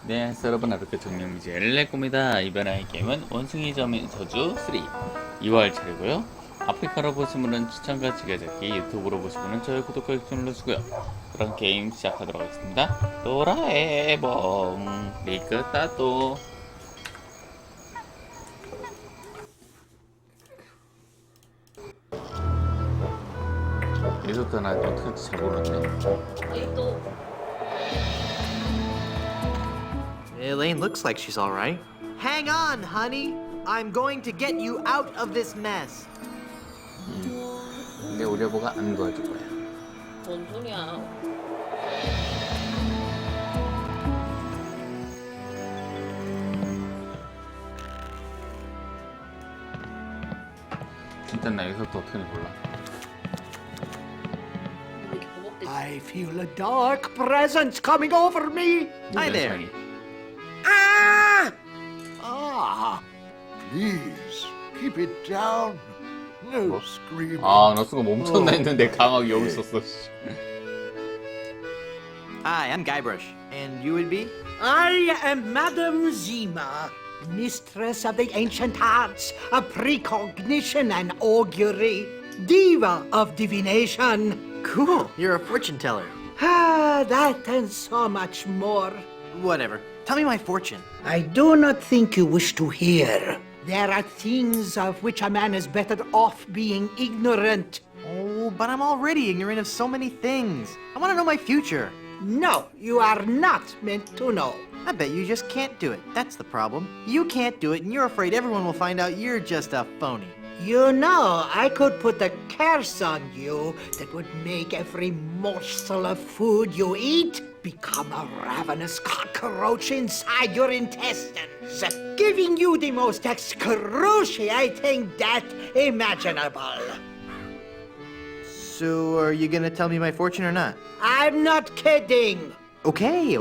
네, 안녕하세요 여러분. 아르크 정령미지 엘레꼬입니다. 이번에 게임은 원숭이섬의 저주3 2월 차례고요. 아프리카로 보신 분은 추천과 지게잡기, 유튜브로 보신 분은 저희 구독과 좋아요 눌러주시고요. 그럼 게임 시작하도록 하겠습니다. 도라에몽 리크 따또. 리조또 나 어떻게 할지 잘 모르네. Elaine looks like she's all right. Hang on, honey. I'm going to get you out of this mess. 근데 우리 여보가 안 도와줄 거야. 뭔 소리야? 진짜 나 여기서 또 어떻게 몰라. 이렇게 버벅대. I feel a dark presence coming over me. Hi there. Ah, please keep it down. No screaming. 아, 나 순간 멈췄나 했는데 강하게 여기 있었어. Hi, I'm Guybrush. And you would be? I am Madame Zima, mistress of the ancient arts of precognition and augury, diva of divination. Cool. You're a fortune teller. Ah, that and so much more. Whatever. Tell me my fortune. I do not think you wish to hear. There are things of which a man is better off being ignorant. Oh, but I'm already ignorant of so many things. I want to know my future. No, you are not meant to know. I bet you just can't do it. That's the problem. You can't do it, and you're afraid everyone will find out you're just a phony. You know, I could put a curse on you that would make every morsel of food you eat become a ravenous cockroach inside your intestines, giving you the most excruciating death imaginable. So, are you gonna tell me my fortune or not? I'm not kidding. Okay.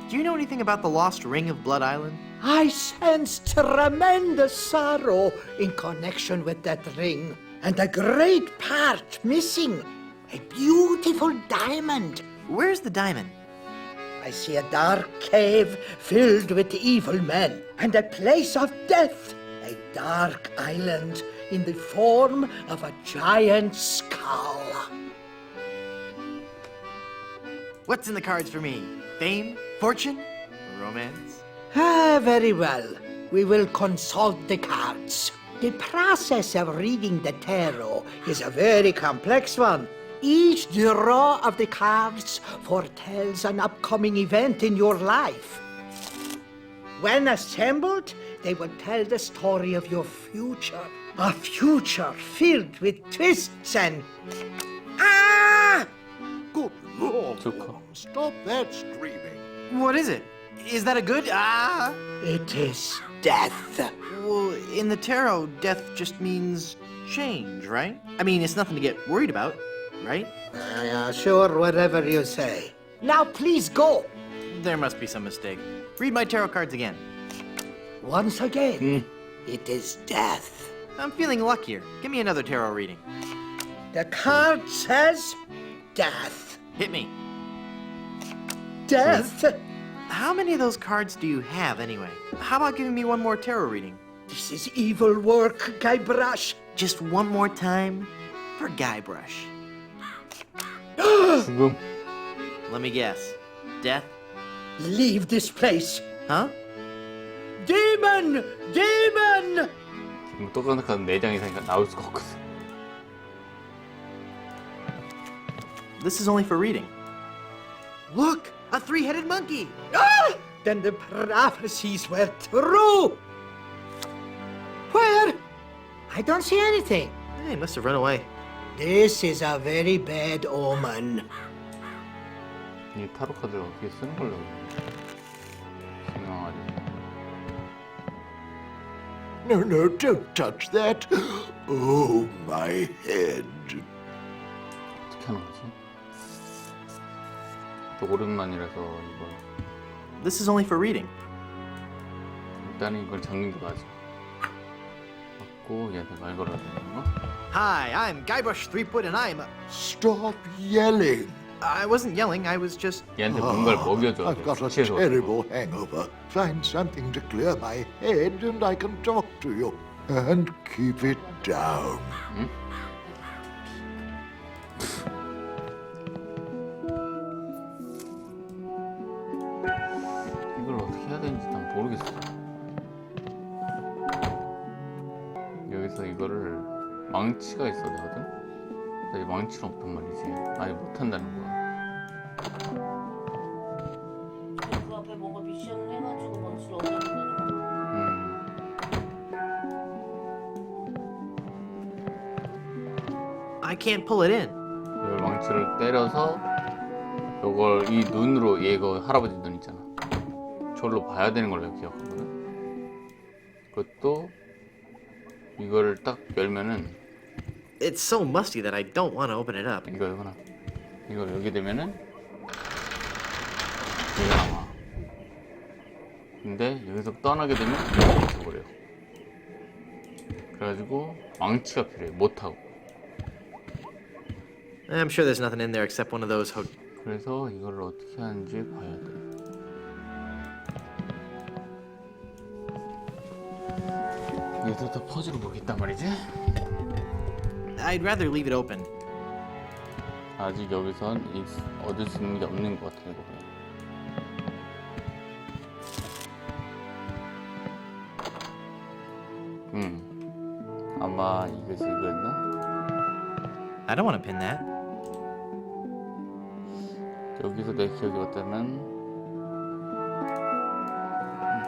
Do you know anything about the lost ring of Blood Island? I sense tremendous sorrow in connection with that ring, and a great part missing. A beautiful diamond. Where's the diamond? I see a dark cave filled with evil men, and a place of death. A dark island in the form of a giant skull. What's in the cards for me? Fame? Fortune? Romance? Ah, very well. We will consult the cards. The process of reading the tarot is a very complex one. Each draw of the cards foretells an upcoming event in your life. When assembled, they will tell the story of your future. A future filled with twists and... Ah! Good Lord, Joker. woman, stop that screaming. What is it? Is that a good? Ah! It is death. Well, in the tarot, death just means change, right? I mean, it's nothing to get worried about, right? Sure, whatever you say. Now please go. There must be some mistake. Read my tarot cards again. Once again, it is death. I'm feeling luckier. Give me another tarot reading. The card says death. Hit me. Death? How many of those cards do you have anyway? How about giving me one more tarot reading? This is evil work, Guybrush. Just one more time for Guybrush. 죽음. Let me guess. Death? Leave this place. Huh? Demon! Demon! 지금 똑같은 4장 이상 나올 수가 없거든. This is only for reading. Look! A three-headed monkey! Ah! Then the prophecies were true. Where? I don't see anything. He must have run away. This is a very bad omen. 이 타로 카드를 어떻게 쓰는 걸로 설명하지? No, don't touch that. Oh, my head. 어떻게 하는 거지? 또 오랜만이라서 이거 This is only for reading. 일단은 이걸 잡는 게 맞아. 맞고 얘한테 말 걸어야 되는 거? Hi, I'm Guybrush Threepwood, and I'm a... Stop yelling. I wasn't yelling, I was just. 얘한테 뭔가를 먹여줘. I've got a 채소. terrible hangover. Find something to clear my head and I can talk to you. And keep it down. 이걸 어떻게 해야 되는지 난 모르겠어. 여기서 이거를 망치가 있어야 되거든? 근데 이 망치는 없단 말이지. 아니 못한다는 거야. 그 앞에 뭔가 미션 해가지고 먼지를 얻어야 된다는 거. I can't pull it in. 이걸 망치를 때려서 이걸 이 눈으로 얘가 할아버지 눈 있잖아. 저걸로 봐야 되는 걸로 기억하거든. 그것도 이거를 딱 열면은 It's so musty that I don't want to open it up. 이거구나. 이걸 여기 되면은 얘가 나와. 근데 여기서 떠나게 되면 이렇게 돼버려. 그래가지고 망치가 필요해. 못하고. I'm sure there's nothing in there except one of those hook. 그래서 이걸 어떻게 하는지 봐야 돼. 여기서 또 퍼즐을 보겠단 말이지? I'd rather leave it open. 아직 여기선 얻을 수 있는 게 없는 것 같아. 이거 아마 이것이 이거였나? I don't want to pin that. 여기서 내 기억이 어쩌면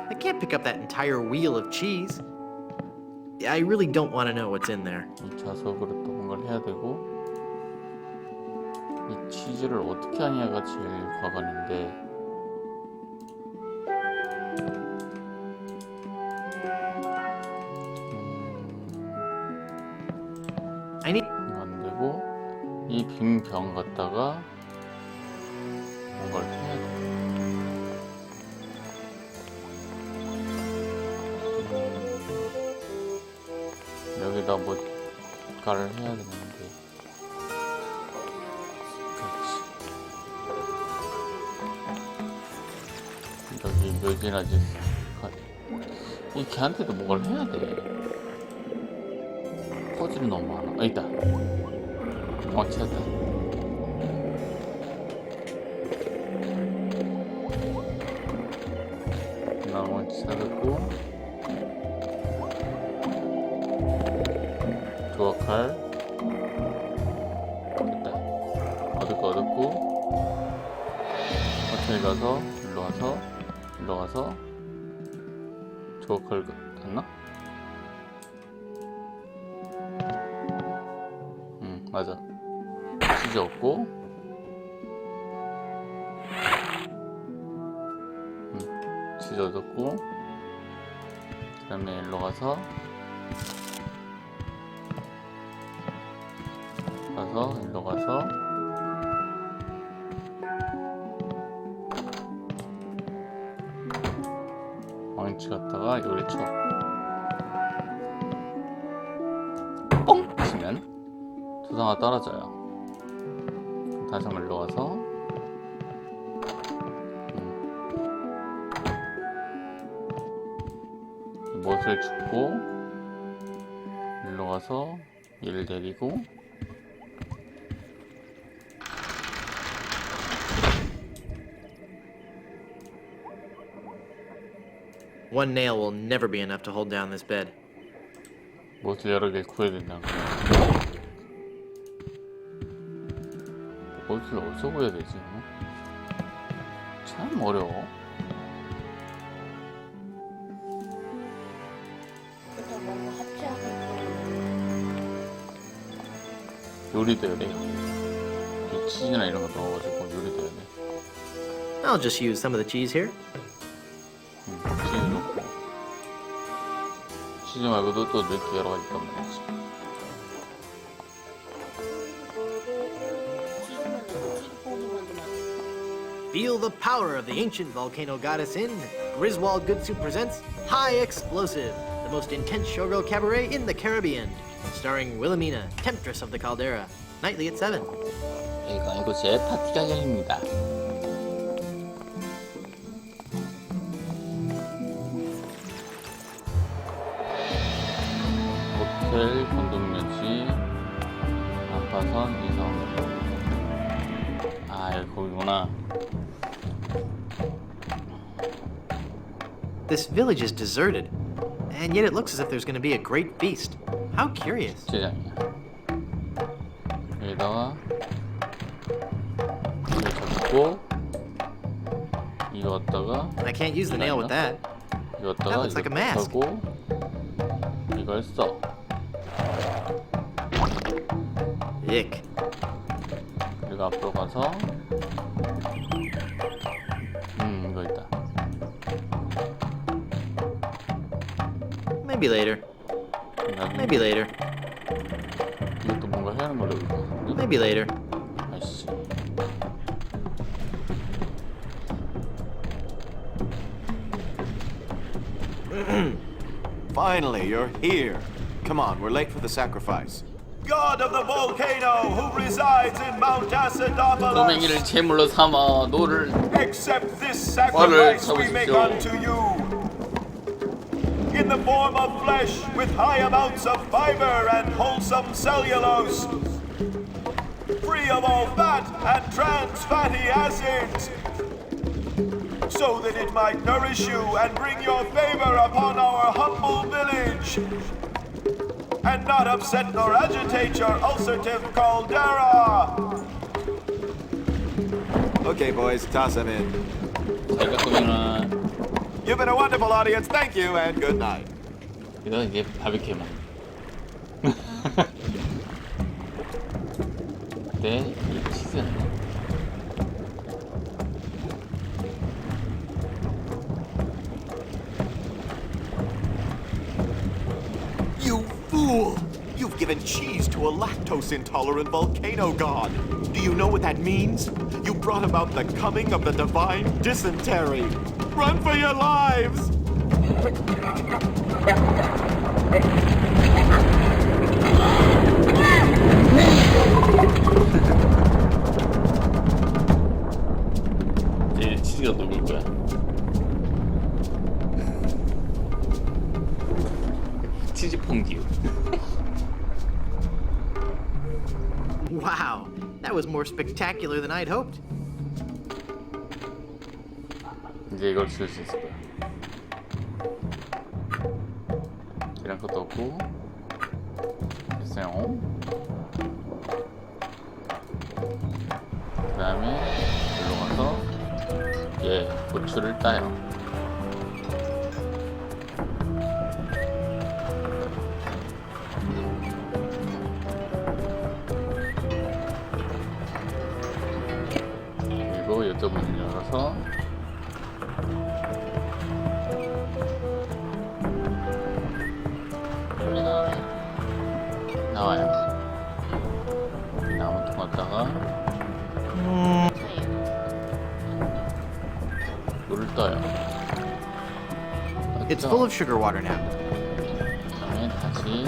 I can't pick up that entire wheel of cheese. I really don't want to know what's in there. 이 자석으로 또 뭔가를 해야 되고 이 치즈를 어떻게 하냐가 제일 과관인데 I need. 이거 안 되고 이 빈 병 갖다가 뭔가를 해야 돼. 여기다 뭔가를 해야 되는데 그렇지. 여기 묘진아지 이 걔한테도 뭔가를 해야 돼. 퍼즐이 너무 많아. 아, 있다. 찾았다. 망치 찾았고 조각칼 됐다. 얻을 거 얻었고 호텔 가서 일로 가서 조각칼 됐나? 맞아. 치즈 얻고 치즈 얻었고 그 다음에 일로 가서 일로 가서 망치 갖다가 요리 쳐 뻥! 치면 두상아 떨어져요. 다시 한번 일로 가서 못을 줍고 일로 가서 얘를 데리고 One nail will never be enough to hold down this bed. 못을 여러 개 구해야 된다고. 못을 어디서 구해야 되지? 참 어려워. 일단 뭔가 합체하는 요리도 해야 돼. 이 치즈나 이런 거 넣어가지고 요리도 해야 돼. I'll just use some of the cheese here. 치즈 넣고 치즈 말고도 또 넣을 게 여러 가지 있단 말이지. 치즈만 넣고 치즈 퐁듀 만들면 Feel the power of the ancient volcano goddess in Griswold Good Soup presents High Explosive, the most intense showgirl cabaret in the Caribbean, starring Wilhelmina, temptress of the caldera, nightly at 7. 이곳에 파티가 열립니다. 호텔 건동면시 아파선 이성. 아, 여기 거기구나. This village is deserted, and yet it looks as if there's going to be a great feast. How curious. 제장이야. 여기다가 이거 잡고 이거 갖다가 I can't use the nail with that. 이거 That 갖다가 looks like a mask. 하고 이걸 써. Ick. 그리고 앞으로 가서 이거 있다. Maybe later. 나중에 Maybe later. 이것도 뭔가 해야 하는 걸로 알고 있거든요. Maybe later. 아이씨. Finally, you're here. Come on, we're late for the sacrifice. God of the volcano who resides in Mount Acidophilus, 꼬맹이를 제물로 삼아 노를 accept this sacrifice we make 잡으십시오. unto you. In the form of flesh with high amounts of fiber and wholesome cellulose, free of all fat and trans fatty acids, so that it might nourish you and bring your favor upon our humble village, and not upset nor agitate your ulcerative caldera. Okay, boys, toss them in. 잘 갖고 있나. You've been a wonderful audience. Thank you and good night. 이거 이제 바비큐 먹. 네, 이 치즈. You fool! You've given cheese to a lactose-intolerant volcano god. Do you know what that means? You brought about the coming of the divine dysentery. Run for your lives! 이제 치즈가 녹을 거야. 치즈 퐁듀. Wow, that was more spectacular than I'd hoped. 이제 이걸 지을 수 있을 거야. 이런 것도 없고 됐어요. 그 다음에 여기로 가서 고추를 따요. 그리고 이쪽 문을 열어서 나와요. 나무 통 갖다가 물을 떠요. It's full of sugar water now. 그다음에 다시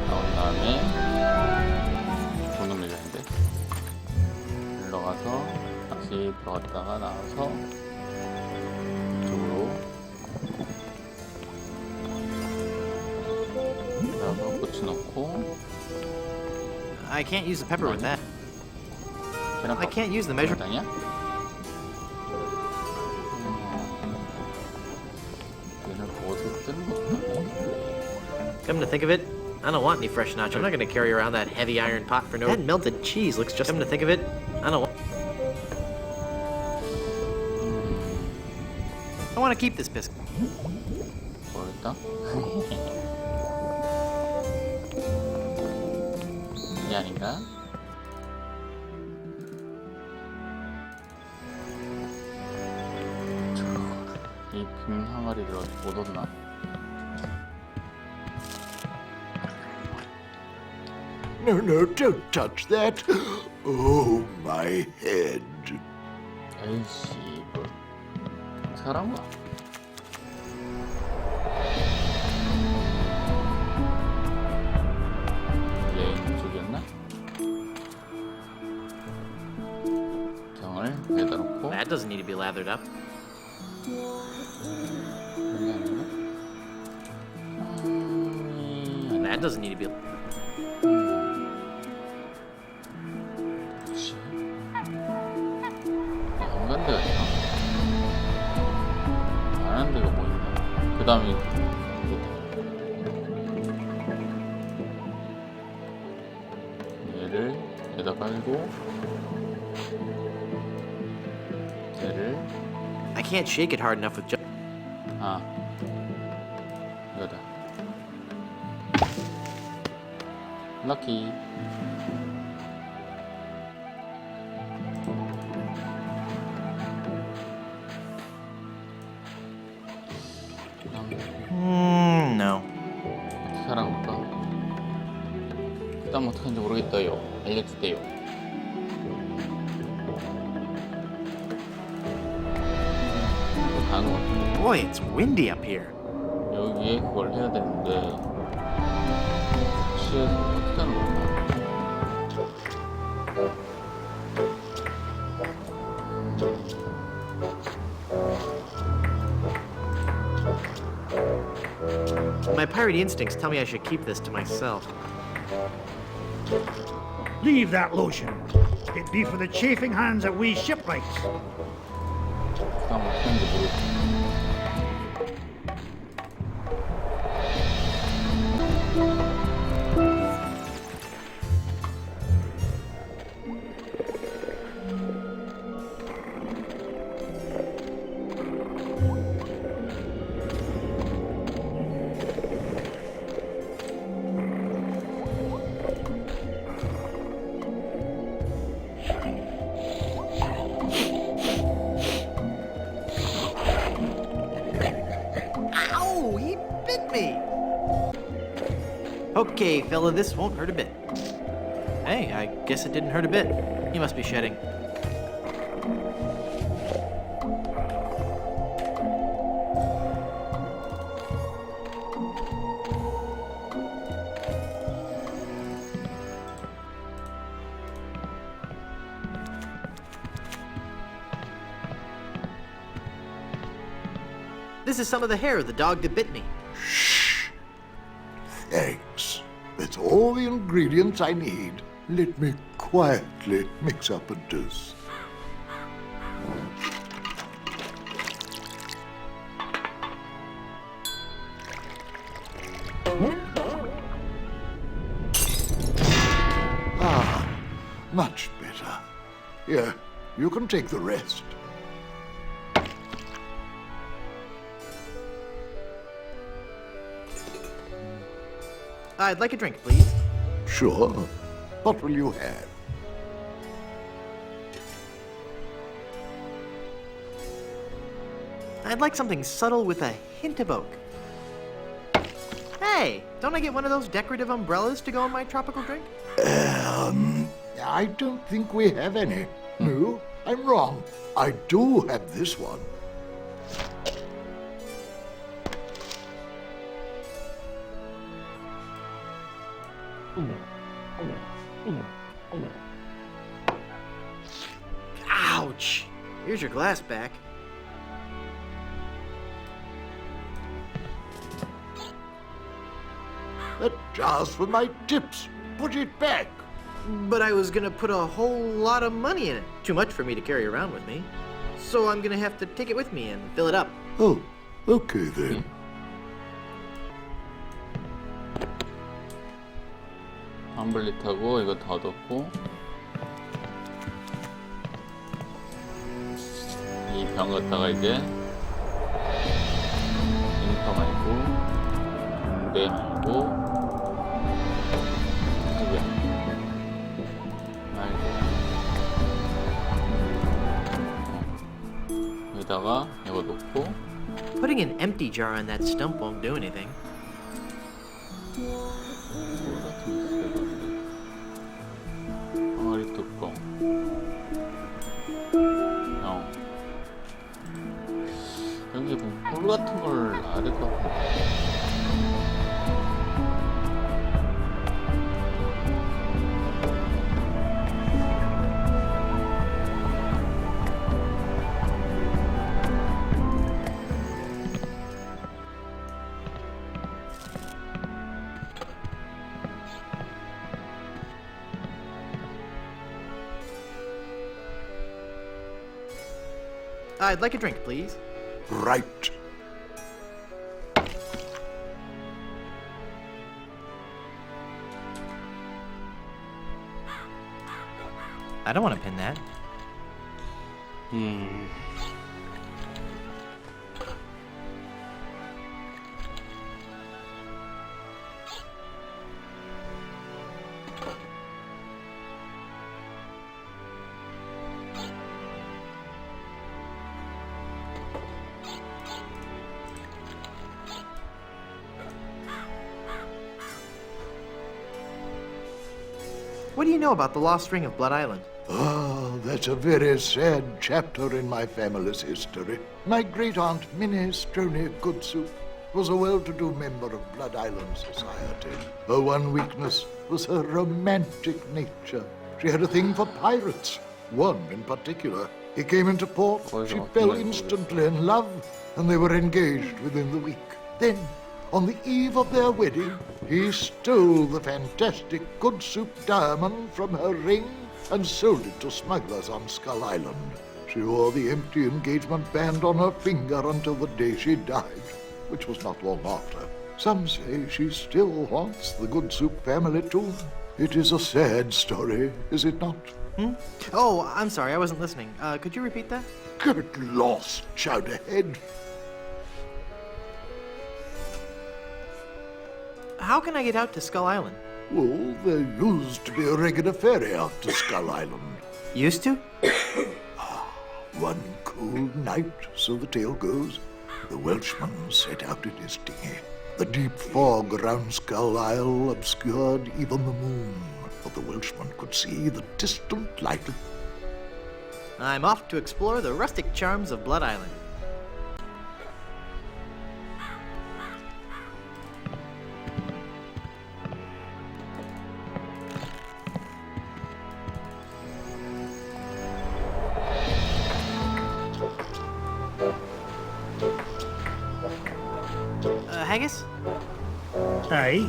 나온 다음에 동동매장인데 들어가서 다시 들어갔다가 나와서 이쪽으로 여기다가 고추 넣고 I can't use the pepper with that. 계란 I can't use the measure. 아니야? 얘는 어떻게 뜨는 것도 아니야? Come to think of it, I don't want any fresh nacho. I'm not gonna carry around that heavy iron pot for no. That melted cheese looks just. Come to think of it, I don't want. I want to keep this biscuit. 모르겠다. 이게 아닌가? 이 빈 항아리 들어 못 얻나? No, no, don't touch that. Oh, my head. 에이씨, 뭐 사람아. 얘 이쪽이었나? 여기다 놓고. That doesn't need to be lathered up. 그게 아니라. That doesn't need to be. 그렇지. 안 간 데가 있나? 안 한 데가 뭐 있나? 그 다음에 얘를 여기다 깔고 얘를 I can't shake it hard enough with just. 아 이거다. 럭키. No. 어떻게 하라고까? 그다음 어떻게 하는지 모르겠어요. 알려주세요. 가는 것 같은데. Boy, it's windy up here. 여기에 그걸 해야 되는데 취해서 어떻게 하는 건가? My pirate instincts tell me I should keep this to myself. Leave that lotion. It be for the chafing hands of we shipwrights. 그다음 어떻게 하는지 모르겠어. Ow! He bit me! Okay, fella, this won't hurt a bit. Hey, I guess it didn't hurt a bit. He must be shedding. This is some of the hair of the dog that bit me. Thanks. That's all the ingredients I need. Let me quietly mix up a dose. Ah, much better. Here, you can take the rest. I'd like a drink, please. Sure. What will you have? I'd like something subtle with a hint of oak. Hey, don't I get one of those decorative umbrellas to go in my tropical drink? I don't think we have any. No, I'm wrong. I do have this one. Ouch! Here's your glass back. That jar's for my tips. Put it back. But I was gonna put a whole lot of money in it. Too much for me to carry around with me. So I'm gonna have to take it with me and fill it up. Oh, okay then. 텀블릿하고 이거 더 넣고 이 병 갖다가 이제 인파 말고 내 말고 이게 말고 여기다가 이거 놓고 Putting an empty jar on that stump won't do anything. 항아리 뚜껑 병 여기 뭐 물 같은 걸 놔야 될 것 같은데 I'd like a drink, please. Right. I don't want to pin that. What do you know about the lost ring of Blood Island? Oh, that's a very sad chapter in my family's history. My great-aunt Minnie Strony Goodsoup was a well-to-do member of Blood Island society. Her one weakness was her romantic nature. She had a thing for pirates, one in particular. He came into port, she fell instantly in love, and they were engaged within the week. Then, on the eve of their wedding, he stole the fantastic Goodsoup diamond from her ring and sold it to smugglers on Skull Island. She wore the empty engagement band on her finger until the day she died, which was not long after. Some say she still haunts the Goodsoup family tomb. It is a sad story, is it not? Oh, I'm sorry, I wasn't listening. Could you repeat that? Get lost, Chowderhead. How can I get out to Skull Island? Well, there used to be a regular ferry out to Skull Island. Used to? One cool night, so the tale goes, the Welshman set out in his dinghy. The deep fog around Skull Isle obscured even the moon, but the Welshman could see the distant light. I'm off to explore the rustic charms of Blood Island. Haggis? Aye.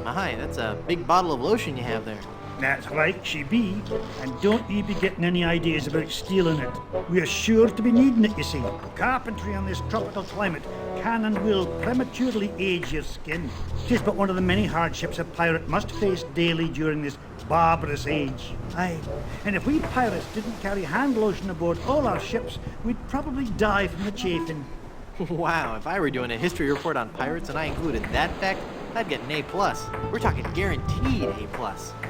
Hi, that's a big bottle of lotion you have there. That's right, she be. And don't you be getting any ideas about stealing it. We're sure to be needing it, you see. Carpentry in this tropical climate can and will prematurely age your skin. 'Tis but one of the many hardships a pirate must face daily during this barbarous age. Aye, and if we pirates didn't carry hand lotion aboard all our ships, we'd probably die from the chafing. Wow, if I were doing a history report on pirates and I included that fact, I'd get an A+. We're talking guaranteed A+.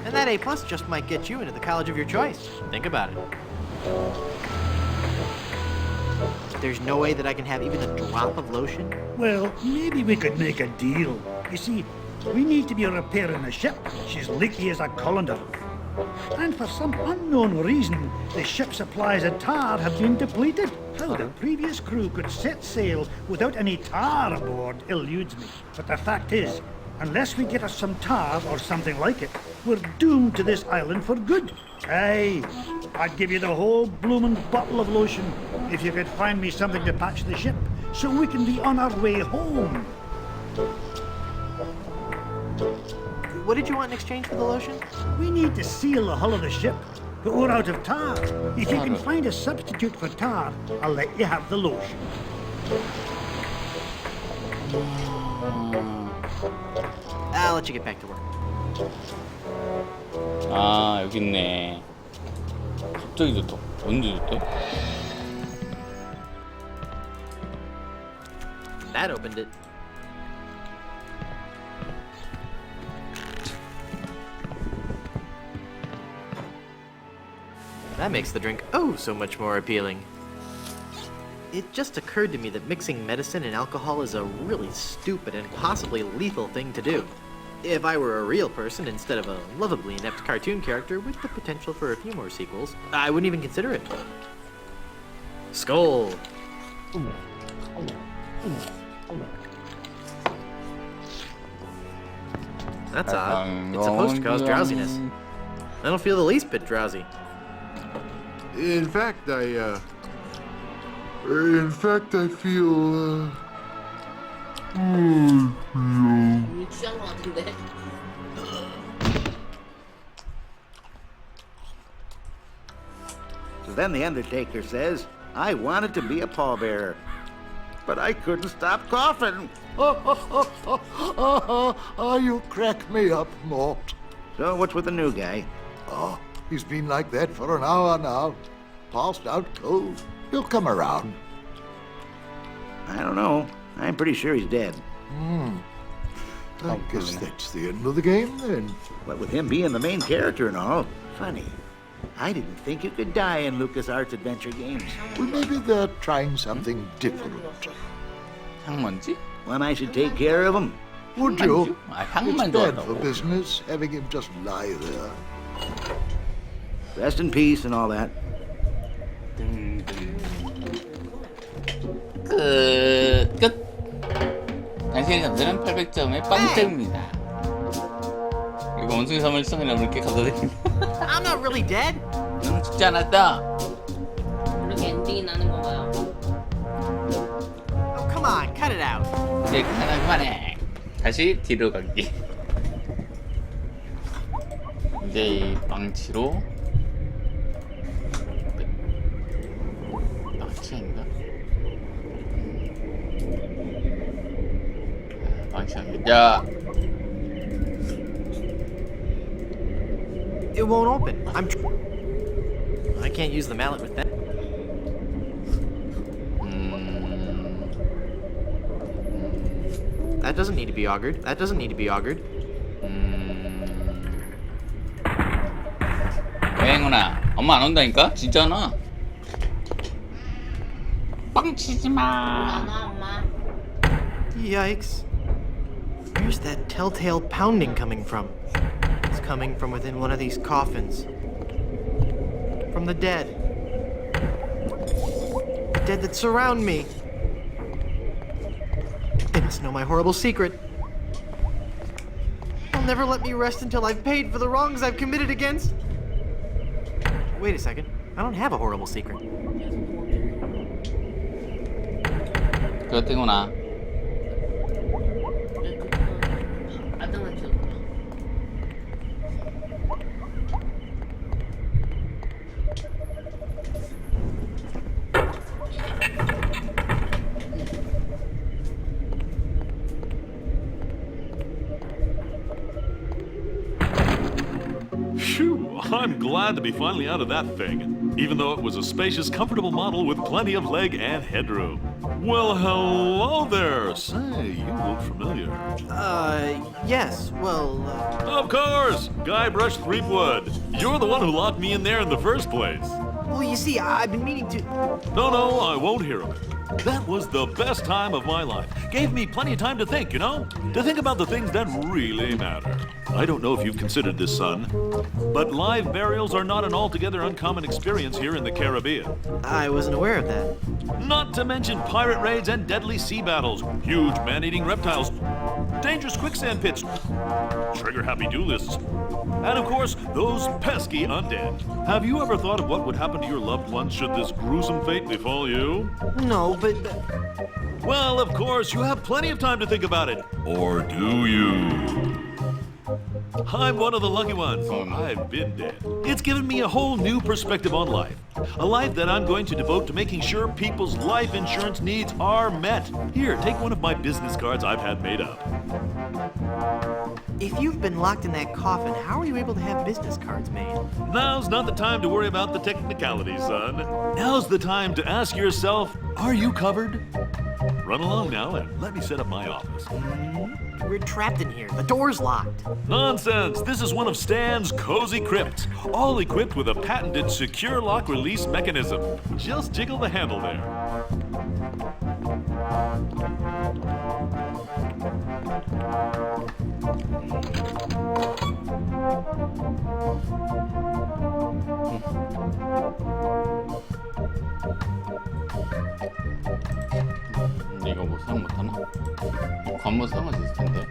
And that A+ just might get you into the college of your choice. Think about it. There's no way that I can have even a drop of lotion? Well, maybe we could make a deal. You see, we need to be repairing a ship. She's leaky as a colander. And for some unknown reason, the ship's supplies of tar have been depleted. How the previous crew could set sail without any tar aboard eludes me. But the fact is, unless we get us some tar or something like it, we're doomed to this island for good. Aye, I'd give you the whole bloomin' bottle of lotion if you could find me something to patch the ship so we can be on our way home. What did you want in exchange for the lotion? We need to seal the hull of the ship, but we're out of tar. If you can find a substitute for tar, I'll let you have the lotion. I'll let you get back to work. 아, 여기 있네. 갑자기 줬다. 언제 줬대? That opened it. That makes the drink oh so much more appealing. It just occurred to me that mixing medicine and alcohol is a really stupid and possibly lethal thing to do. If I were a real person instead of a lovably inept cartoon character with the potential for a few more sequels, I wouldn't even consider it. Skull! That's odd. It's supposed to cause drowsiness. I don't feel the least bit drowsy. In fact, I feel, 취한 것 같은데. Then the Undertaker says, I wanted to be a pallbearer, but I couldn't stop coughing. You crack me up, Mort. So what's with the new guy? Oh, he's been like that for an hour now. Passed out cold. He'll come around. I don't know. I'm pretty sure he's dead. I guess that's the end of the game, then. What with him being the main character and all. Funny. I didn't think you could die in LucasArts adventure games. Well, maybe they're trying something different. 상먼지? When I should take care of him. Would you? 아, It's 향만 bad for 좋아한다고. business, having him just lie there. Rest in peace and all that. 끝. 당신이 잠재는 800점의 빵점입니다. 그리고 원숭이 섬을 시청해 주셔서 감사드립니다. I'm not really dead. 너는 죽지 않았다. 그렇게 엔딩이 나는 건가요? Oh, come on, cut it out. 이제 그만해. 다시 뒤로 가기. 이제 이 망치로 망치 아닌가? 망치 아닌가? It won't open. I can't use the mallet with that. That doesn't need to be augured. That doesn't need to be augured. 행운아, 엄마 안 온다니까? 진짜 안 와. 빵치지 마. 안 와, 엄마. Yikes. Where's that telltale pounding coming from? It's coming from within one of these coffins. From the dead. The dead that surround me. They must know my horrible secret. They'll never let me rest until I've paid for the wrongs I've committed against. Wait a second. I don't have a horrible secret. 그렇구나. 아등은 줬다. Phew, I'm glad to be finally out of that thing, even though it was a spacious, comfortable model with plenty of leg and headroom. Well, hello there. Say, you look familiar. Yes. Well, Of course! Guybrush Threepwood. You're the one who locked me in there in the first place. well, you see, I've been meaning to. No, I won't hear of it. That was the best time of my life. Gave me plenty of time to think, you know? To think about the things that really matter. I don't know if you've considered this, son, but live burials are not an altogether uncommon experience here in the Caribbean. I wasn't aware of that. Not to mention pirate raids and deadly sea battles, huge man-eating reptiles, dangerous quicksand pits, trigger-happy duelists, and of course, those pesky undead. Have you ever thought of what would happen to your loved ones should this gruesome fate befall you? No, but Well, of course, you have plenty of time to think about it. Or do you? I'm one of the lucky ones. I've been dead. It's given me a whole new perspective on life. A life that I'm going to devote to making sure people's life insurance needs are met. Here, take one of my business cards I've had made up. if you've been locked in that coffin, how are you able to have business cards made? Now's not the time to worry about the technicalities, son. Now's the time to ask yourself, are you covered? Run along now and let me set up my office. We're trapped in here. The door's locked. Nonsense! This is one of Stan's cozy crypts, all equipped with a patented secure lock release mechanism. Just jiggle the handle there. 이거 뭐 사용 못하나? 관문 사용할 수 있을 텐데.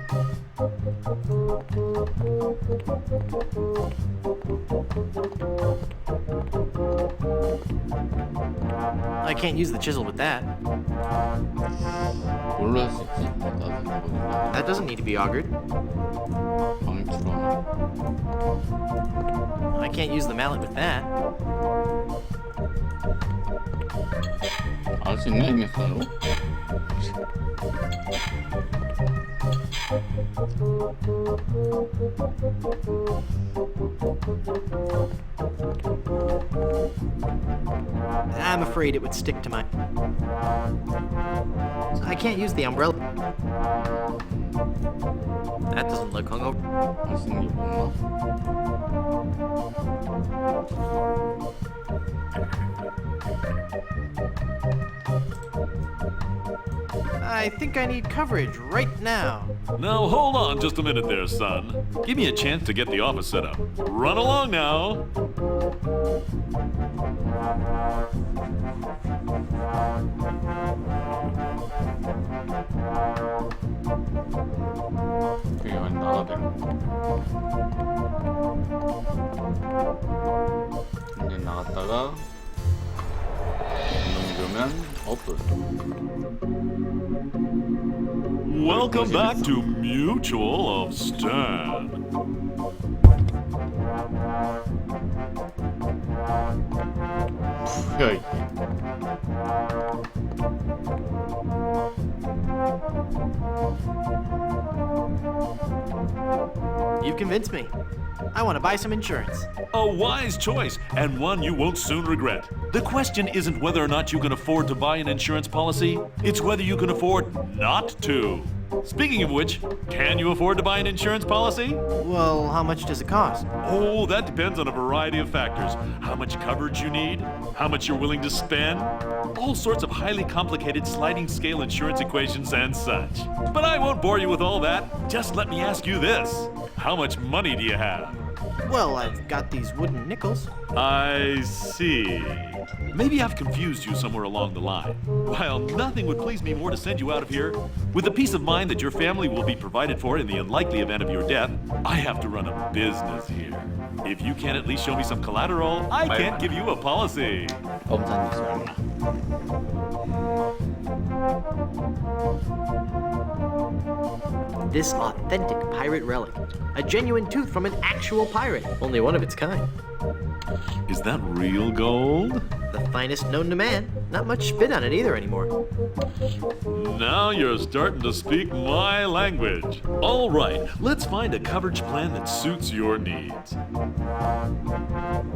I can't use the chisel with that. 뭘로 할 수 있지? 나도 모르겠네. That doesn't need to be augured. 방주로 하나? I can't use the mallet with that. 알 수 있네, 이메선으로. I'm afraid it would stick to my... I can't use the umbrella. That doesn't look hungover. 알 수 있는 게 뭐나? I think I need coverage right now. Now hold on just a minute there, son. Give me a chance to get the office set up. Run along now. 그게 완전 나가되는 거. 이제 나갔다가 넘기면 오픈. Welcome back to Mutual of Stan. 뭐야 이게? You've convinced me. I want to buy some insurance. A wise choice, and one you won't soon regret. The question isn't whether or not you can afford to buy an insurance policy, it's whether you can afford not to. Speaking of which, can you afford to buy an insurance policy? Well, how much does it cost? Oh, that depends on a variety of factors. How much coverage you need, how much you're willing to spend, all sorts of highly complicated sliding scale insurance equations and such. But I won't bore you with all that. Just let me ask you this. How much money do you have? Well, I've got these wooden nickels. I see. Maybe I've confused you somewhere along the line. While nothing would please me more to send you out of here, with the peace of mind that your family will be provided for in the unlikely event of your death, I have to run a business here. If you can't at least show me some collateral, I can't give you a policy. 엄청 좋습니다. This authentic pirate relic. A genuine tooth from an actual pirate. Only one of its kind. Is that real gold? The finest known to man. Not much spit on it either anymore. Now you're starting to speak my language. All right, let's find a coverage plan that suits your needs.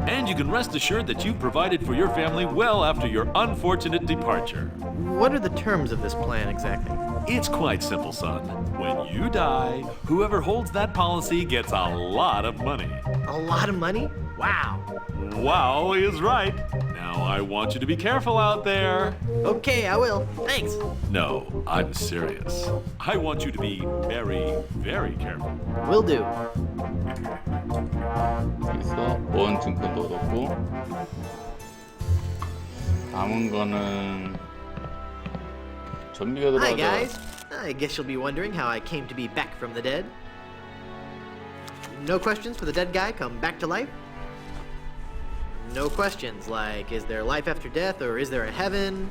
And you can rest assured that you've provided for your family well after your unfortunate departure. What are the terms of this plan exactly? It's quite simple, son. When you die, whoever holds that policy gets a lot of money. A lot of money? Wow. Wow is right. Now I want you to be careful out there. Okay, I will. Thanks. No, I'm serious. I want you to be very, very careful. Will do. 그래서 보험 증권도 얻었고 남은 거는 전비가 Hi, 들어가서 guys. I guess you'll be wondering how I came to be back from the dead. No questions for the dead guy come back to life? No questions like, is there life after death or is there a heaven?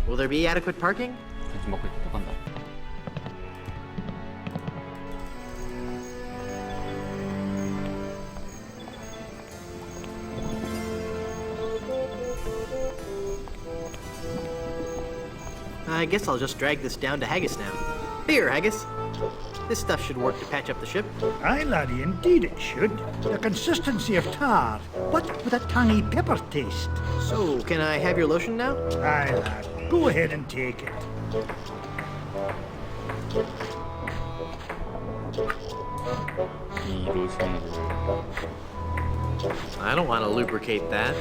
Will there be adequate parking? 다시 먹고 있다 간다. I guess I'll just drag this down to Haggis now. Here, Haggis. This stuff should work to patch up the ship. Aye, laddie, indeed it should. The consistency of tar, but with a tangy pepper taste. So, can I have your lotion now? Aye, lad, go ahead and take it. 이 로션을 I don't want to lubricate that.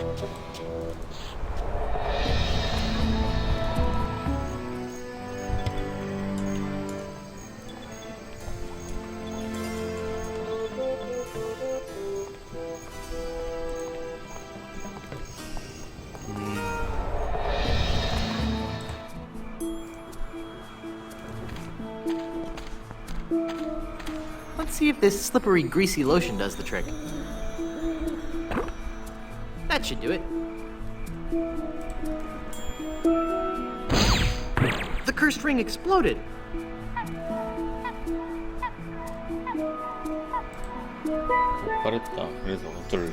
Let's see if this slippery, greasy lotion does the trick. That should do it. The cursed ring exploded. 빠랬다. 그래서 어쩔래?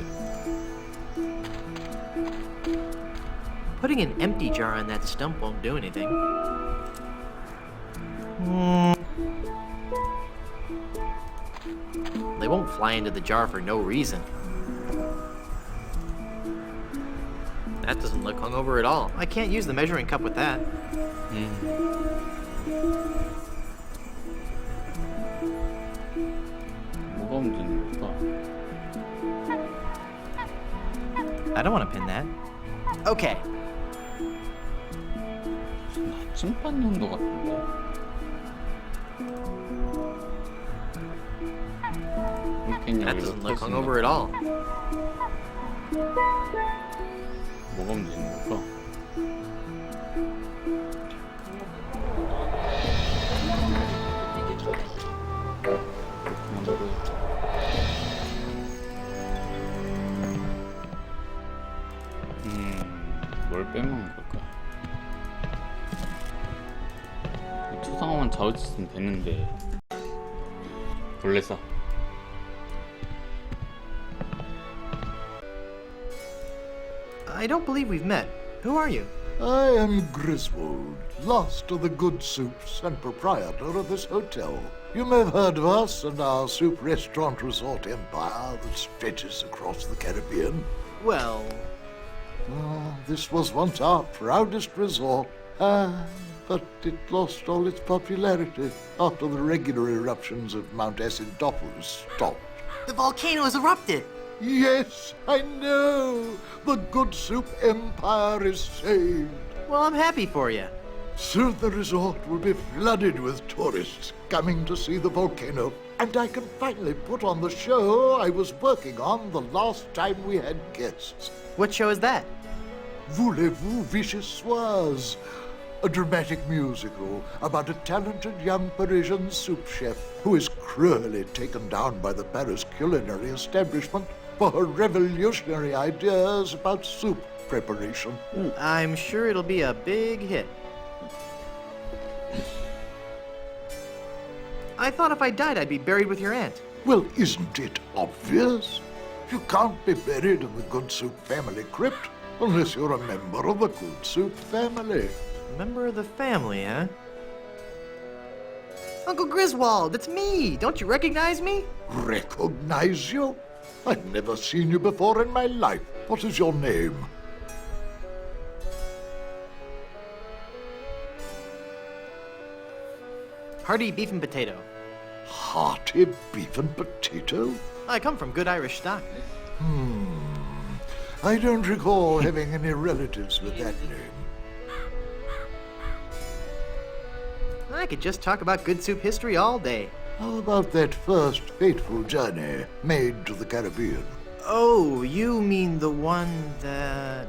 Putting an empty jar on that stump won't do anything. They won't fly into the jar for no reason. That doesn't look hungover at all. I can't use the measuring cup with that. 뭐가 문제인 걸까? I don't want to pin that. Okay. 무슨 나침반 용도 같은데? 이렇게 That doesn't look hungover at all. 뭐가 문제인 걸까? 뭘 빼먹는 걸까? 초상화만 잡아주시면 되는데 원래 써. I don't believe we've met. Who are you? I am Griswold, last of the good soups and proprietor of this hotel. You may have heard of us and our soup restaurant resort empire that stretches across the Caribbean. Well, This was once our proudest resort, but it lost all its popularity after the regular eruptions of Mount Acidophilus stopped. the volcano has erupted. Yes, I know. The good soup empire is saved. Well, I'm happy for you. Soon the resort will be flooded with tourists coming to see the volcano, and I can finally put on the show I was working on the last time we had guests. What show is that? Voulez-vous vichyssoise? A dramatic musical about a talented young Parisian soup chef who is cruelly taken down by the Paris culinary establishment for her revolutionary ideas about soup preparation. I'm sure it'll be a big hit. I thought if I died, I'd be buried with your aunt. Well, isn't it obvious? You can't be buried in the Good Soup family crypt unless you're a member of the Good Soup family. Member of the family, huh? Uncle Griswold, it's me! Don't you recognize me? Recognize you? I've never seen you before in my life. What is your name? Hearty beef and potato. Hearty beef and potato? I come from good Irish stock. I don't recall having any relatives with that name. I could just talk about good soup history all day. How about that first fateful journey made to the Caribbean? Oh, you mean the one that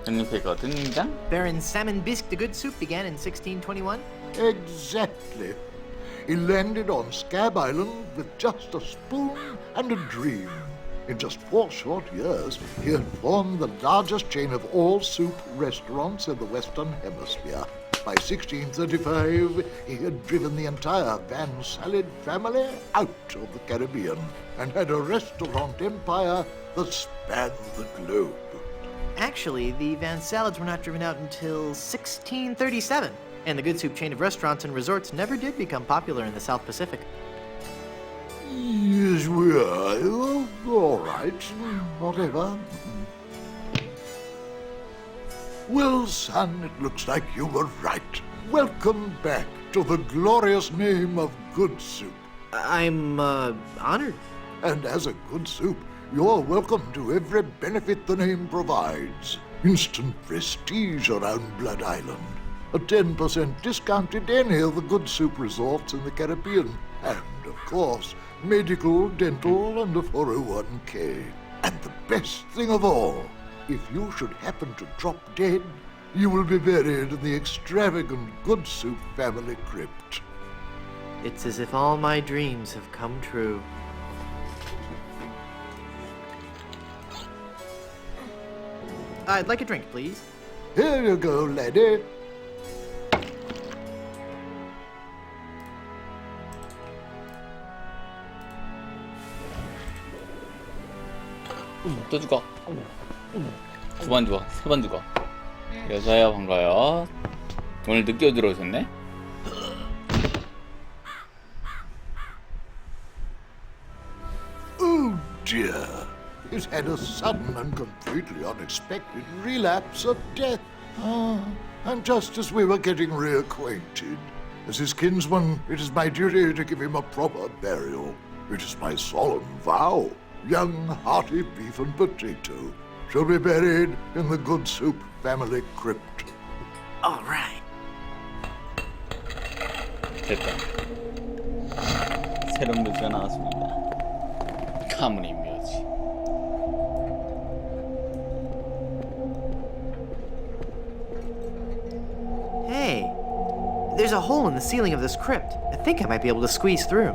전유패가 등장? Baron Salmon Bisque the Good Soup began in 1621? Exactly. He landed on Scab Island with just a spoon and a dream. In just 4 short years, he had formed the largest chain of all soup restaurants in the Western Hemisphere. By 1635, he had driven the entire Van Salad family out of the Caribbean and had a restaurant empire that spanned the globe. Actually, the Van Salads were not driven out until 1637, and the Good Soup chain of restaurants and resorts never did become popular in the South Pacific. Yes, we are. All right. Whatever. Well, son, it looks like you were right. Welcome back to the glorious name of Good Soup. I'm, honored. And as a Good Soup, you're welcome to every benefit the name provides. Instant prestige around Blood Island. A 10% discount at any of the Good Soup resorts in the Caribbean. And, of course, medical, dental, and a 401k. And the best thing of all, if you should happen to drop dead, you will be buried in the extravagant Good Soup family crypt. It's as if all my dreams have come true. I'd like a drink, please. Here you go, laddie. 또 죽어. 2번 죽어. 3번 죽어. 여자요, 반가워요. 오늘 늦게 들어오셨네? Oh dear. He's had a sudden and completely unexpected relapse of death. Ah, and just as we were getting reacquainted. As his kinsman, it is my duty to give him a proper burial. It is my solemn vow. Young, hearty beef and potato shall be buried in the Good Soup family crypt. All right. 됐다. 새로운 뮤즈가 나왔습니다. 가문의 묘지. Hey, there's a hole in the ceiling of this crypt. I think I might be able to squeeze through.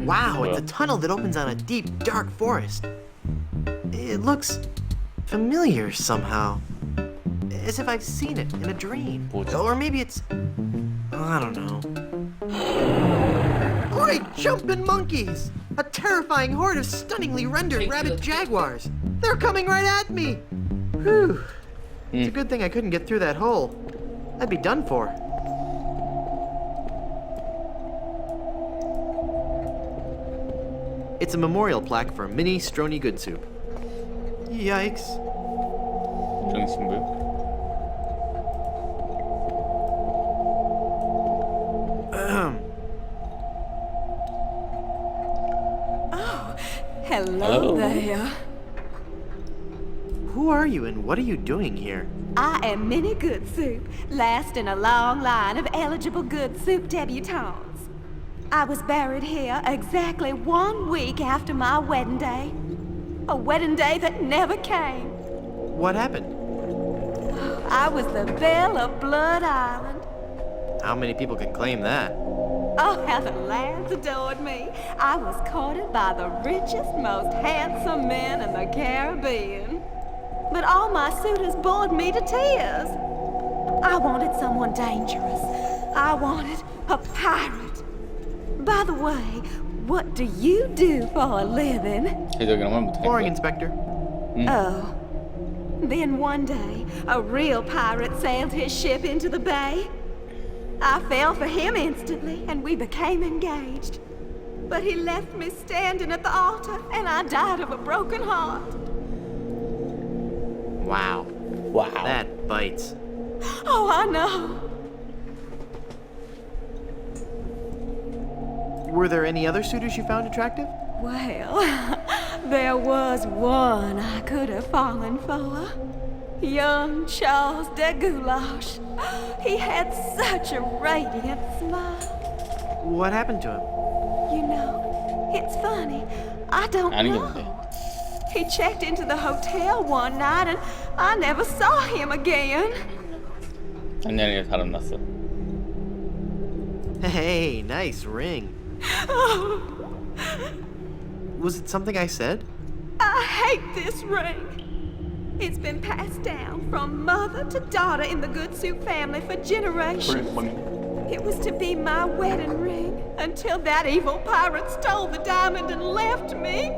Wow, it's a tunnel that opens on a deep, dark forest. It looks familiar somehow. As if I've seen it in a dream. 뭐지? Or maybe it's... I don't know. Great jumping monkeys! A terrifying horde of stunningly rendered rabid jaguars. They're coming right at me! Whew. It's a good thing I couldn't get through that hole. I'd be done for. It's a memorial plaque for Mini Strony Good Soup. Yikes. 정신부. Hello there. Who are you and what are you doing here? I am Minnie Good Soup, last in a long line of eligible Good Soup debutantes. I was buried here exactly 1 week after my wedding day. A wedding day that never came. What happened? I was the belle of Blood Island. How many people can claim that? Oh, how the lads adored me. I was courted by the richest, most handsome men in the Caribbean. But all my suitors bored me to tears. I wanted someone dangerous. I wanted a pirate. By the way, what do you do for a living? 해적이란 말 Boring, 못하겠다. Inspector. Oh. Then one day, a real pirate sailed his ship into the bay. I fell for him instantly, and we became engaged. But he left me standing at the altar, and I died of a broken heart. Wow. Wow. That bites. Oh, I know. Were there any other suitors you found attractive? Well, there was one I could have fallen for. Young Charles de Goulash. He had such a radiant smile. What happened to him? You know, it's funny. I don't 아는 게 know. 뭔데? He checked into the hotel one night and I never saw him again. 작년에 사람 났어. Hey, nice ring. Was it something I said? I hate this ring. It's been passed down from mother to daughter in the Good Soup family for generations. It was to be my wedding ring until that evil pirate stole the diamond and left me.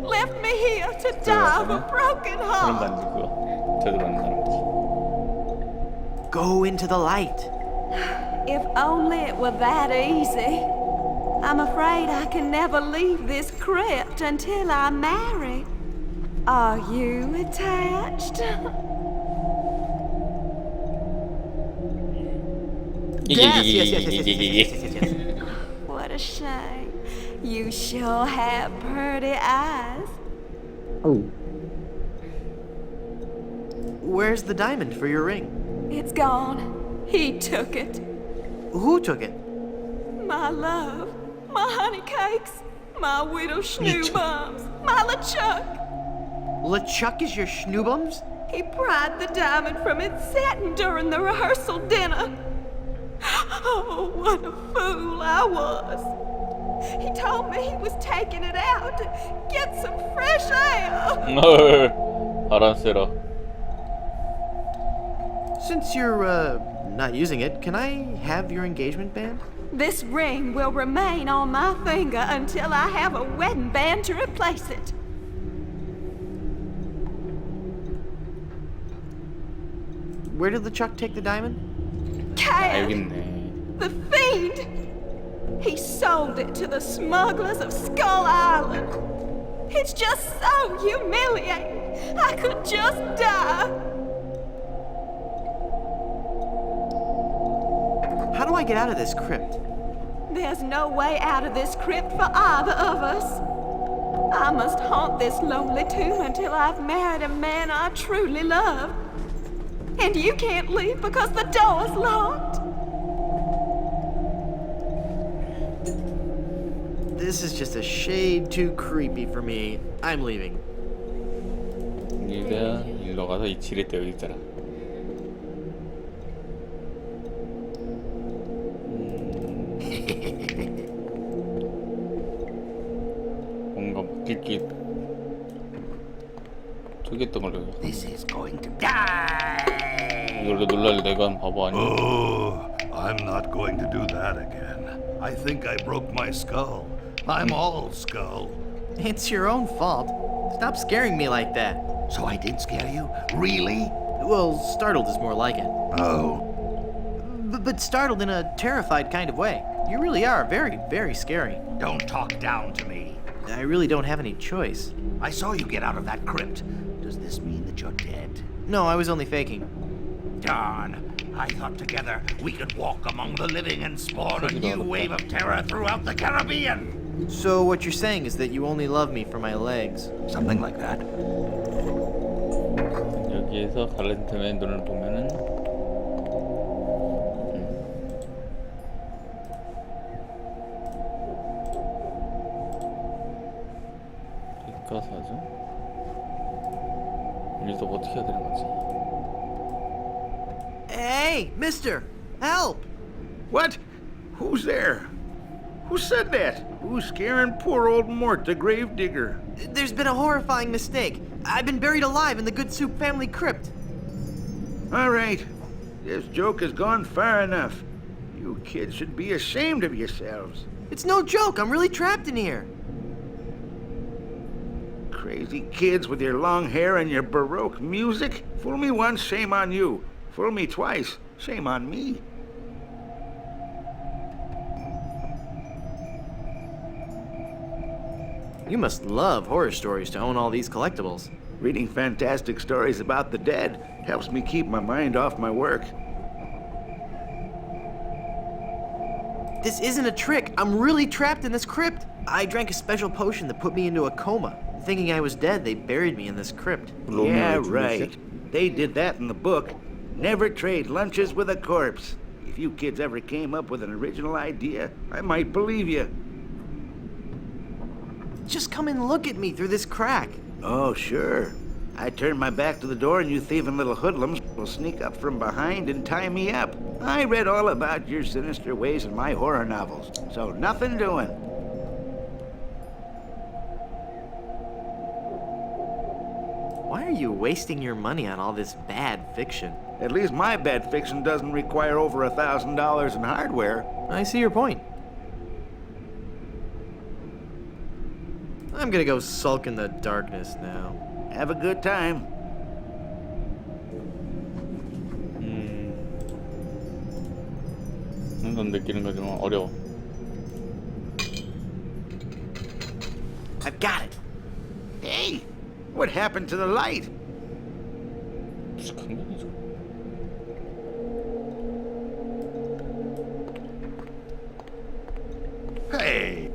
Left me here to die of a broken 사람 heart. 반지고요. 저도 받는 사람이지. Go into the light. If only it were that easy. I'm afraid I can never leave this crypt until I marry. Are you attached? Yes. What a shame. You sure have pretty eyes. Where's the diamond for your ring? It's gone. He took it. Who took it? My love, my honey cakes, my widow schnoobums, my LeChuck. LeChuck is your schnoobums? He pried the diamond from its satin during the rehearsal dinner. Oh, what a fool I was. He told me he was taking it out to get some fresh air. 바람 쐬러. Since you're, not using it, can I have your engagement band? This ring will remain on my finger until I have a wedding band to replace it. Where did LeChuck take the diamond? 아, 여기 Cad, 있네. the fiend! He sold it to the smugglers of Skull Island. It's just so humiliating. I could just die. How do I get out of this crypt? There's no way out of this crypt for either of us. I must haunt this lonely tomb until I've married a man I truly love. And you can't leave because the door's locked. This is just a shade too creepy for me. I'm leaving. 네가 일로 가서 이 지렛대 여기 있잖아. 뭔가 먹힐기 저기 있던 걸로. This is going to die. 이걸로 놀랄 내가 한 바보 아니야? Oh, I'm not going to do that again. I think I broke my skull. I'm all skull. It's your own fault. Stop scaring me like that. So I did scare you? Really? Well, startled is more like it. Oh. But startled in a terrified kind of way. You really are very, very scary. Don't talk down to me. I really don't have any choice. I saw you get out of that crypt. Does this mean that you're dead? No, I was only faking. Darn. I thought together we could walk among the living and spawn a new wave of terror throughout the Caribbean. So what you're saying is that you only love me for my legs. Something like that. 여기에서 갈렌트의 눈을 보면은 백과사전? 여기서 어떻게 해야 되는 거지? Hey, mister! Help! What? Who's there? Who said that? Who's scaring poor old Mort, the gravedigger? There's been a horrifying mistake. I've been buried alive in the Good Soup family crypt. All right. This joke has gone far enough. You kids should be ashamed of yourselves. It's no joke. I'm really trapped in here. Crazy kids with your long hair and your Baroque music. Fool me once, shame on you. Fool me twice, shame on me. You must love horror stories to own all these collectibles. Reading fantastic stories about the dead helps me keep my mind off my work. This isn't a trick. I'm really trapped in this crypt. I drank a special potion that put me into a coma. Thinking I was dead, they buried me in this crypt. Yeah, right. They did that in the book. Never trade lunches with a corpse. If you kids ever came up with an original idea, I might believe you. Just come and look at me through this crack. Oh, sure. I turn my back to the door and you thieving little hoodlums will sneak up from behind and tie me up. I read all about your sinister ways in my horror novels, so nothing doing. Why are you wasting your money on all this bad fiction? At least my bad fiction doesn't require over $1,000 in hardware. I see your point. I'm gonna go sulk in the darkness now. Have a good time. 항상 느끼는 거지만 어려워. I've got it. Hey, what happened to the light? 무슨 강력이죠? Hey.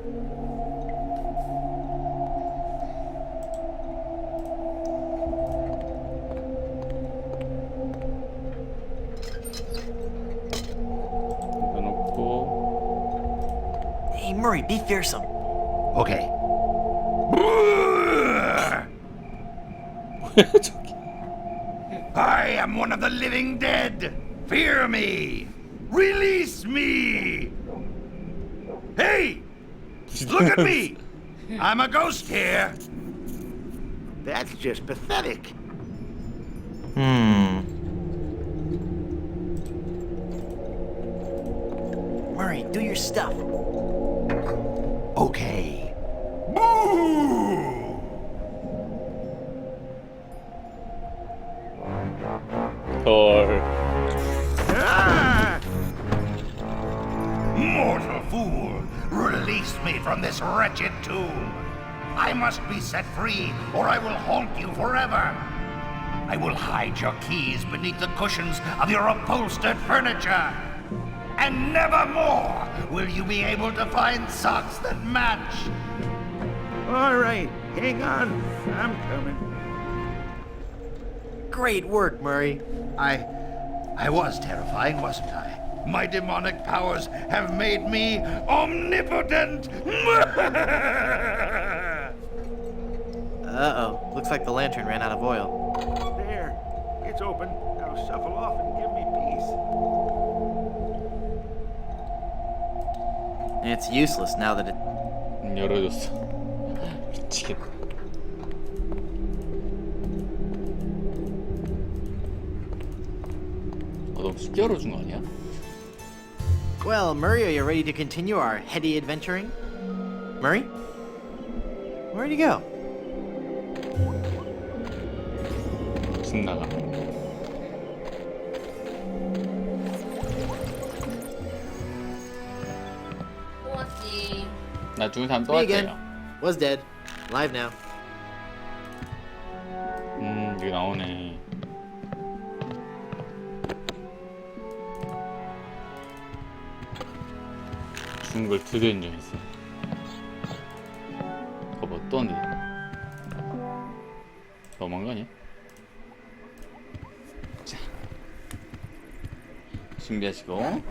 넣어놓고 Hey, Murray, be fearsome. Okay. 저기 I am one of the living dead. Fear me. Release me. Hey, look at me. I'm a ghost here. That's just pathetic. Murray, do your stuff. Okay. Boo! 헐 me from this wretched tomb. I must be set free, or I will haunt you forever. I will hide your keys beneath the cushions of your upholstered furniture. And never more will you be able to find socks that match. All right, hang on. I'm coming. Great work, Murray. I was terrifying, wasn't I? My demonic powers have made me omnipotent. Uh-oh. Looks like the lantern ran out of oil. There, it's open. Now shuffle off and give me peace. It's useless now that it... 열어줬어. 미치겠다. 너무 쉽게 열어준 거 아니야? Well, Murray, are you ready to continue our heady adventuring? Murray? Where'd he go? 집 나가. 또 왔지. 나 죽은 사람 또 Me again. 왔대요. Was dead. Alive now. 여기 나오네. 죽은 걸 드디어 인정했어. 그거 뭐 또 언제? 너무한 거 아니야? 자, 준비하시고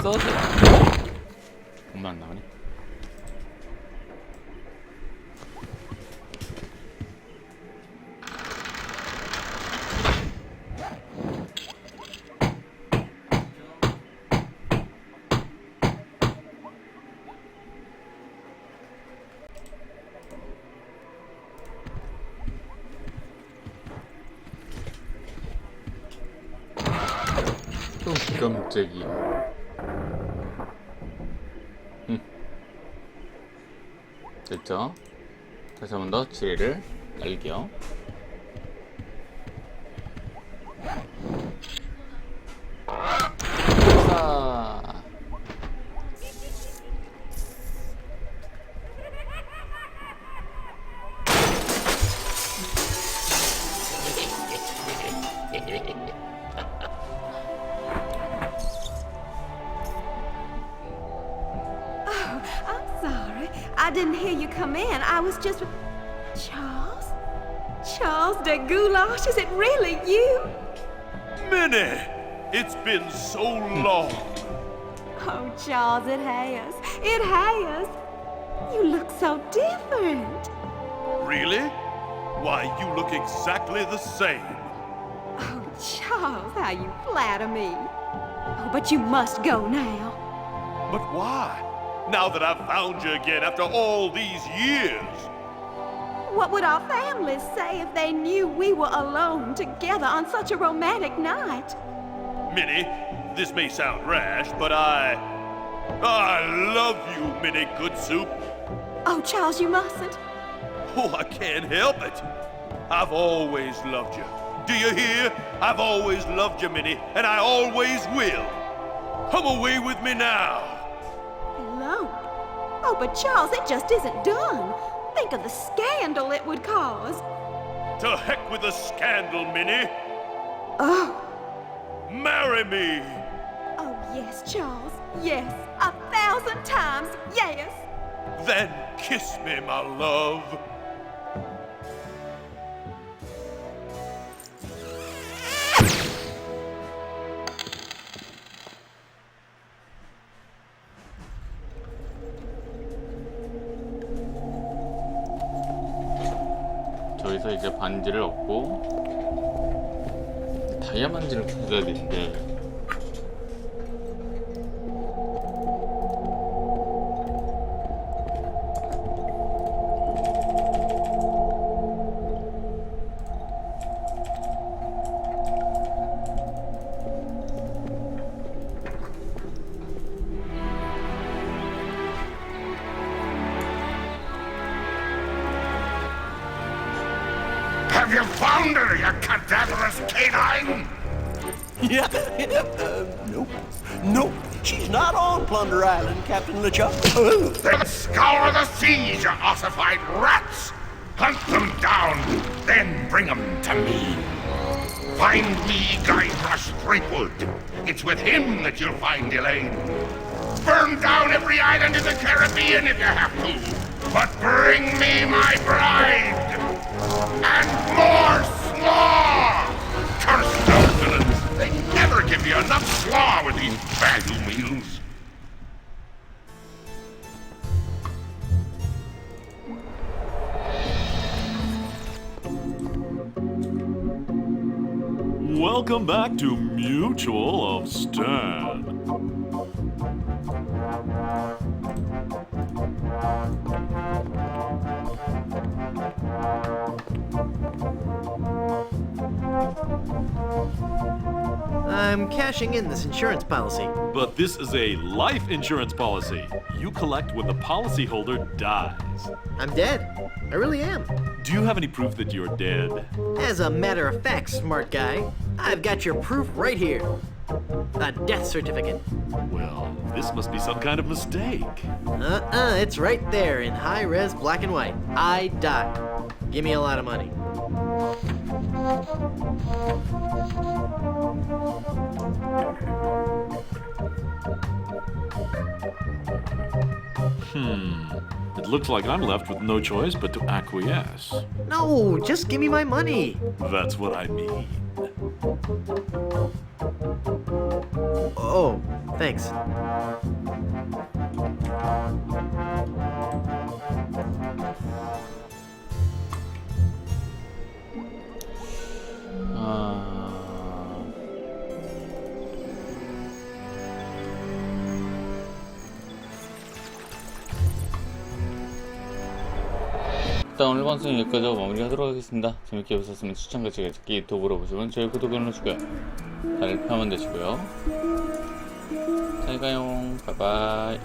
써서 엄마 안 나오네. 또 깜짝이야. 됐죠? 다시 한 번 더 지뢰를 날게요. 자, I'm sorry. I didn't hear you come in. I was just... Charles? Charles de Goulash, is it really you? Minnie! It's been so long. Oh, Charles, it has. It has. You look so different. Really? Why, you look exactly the same. Oh, Charles, how you flatter me. Oh, but you must go now. But why? Now that I've found you again after all these years. What would our families say if they knew we were alone together on such a romantic night? Minnie, this may sound rash, but I love you, Minnie Good Soup. Oh, Charles, you mustn't. Oh, I can't help it. I've always loved you. Do you hear? I've always loved you, Minnie, and I always will. Come away with me now. Alone? Oh, but Charles, it just isn't done. Think of the scandal it would cause. To heck with the scandal, Minnie. Oh. Marry me. Oh, yes, Charles. Yes. 1,000 times yes. Then kiss me, my love. 저기서 이제 반지를 얻고 다이아몬드를 부숴야 되는데 Have you found her, you cadaverous canine? Yeah, nope. Nope. She's not on Plunder Island, Captain LeChuck. Then scour the seas, you ossified rats! Hunt them down, then bring them to me. Find me Guybrush Threepwood. It's with him that you'll find Elaine. Burn down every island in the Caribbean if you have to. But bring me my bride! And more slaw! Curse those villains! They never give you enough slaw with these value meals. Welcome back to Mutual of Stan. I'm cashing in this insurance policy. But this is a life insurance policy. You collect when the policyholder dies. I'm dead. I really am. Do you have any proof that you're dead? As a matter of fact, smart guy, I've got your proof right here. A death certificate. Well, this must be some kind of mistake. It's right there in high-res black and white. I died. Give me a lot of money. It looks like I'm left with no choice but to acquiesce. No, just give me my money. That's what I mean. Oh, thanks. 일단 오늘 방송 여기까지 하고 마무리하도록 하겠습니다. 재밌게 보셨으면 추천과 지켜찾기 유튜브로 보시면 저희 구독을 눌러주시고요. 다들 편한 되시고요. 잘 가요. 바이바이.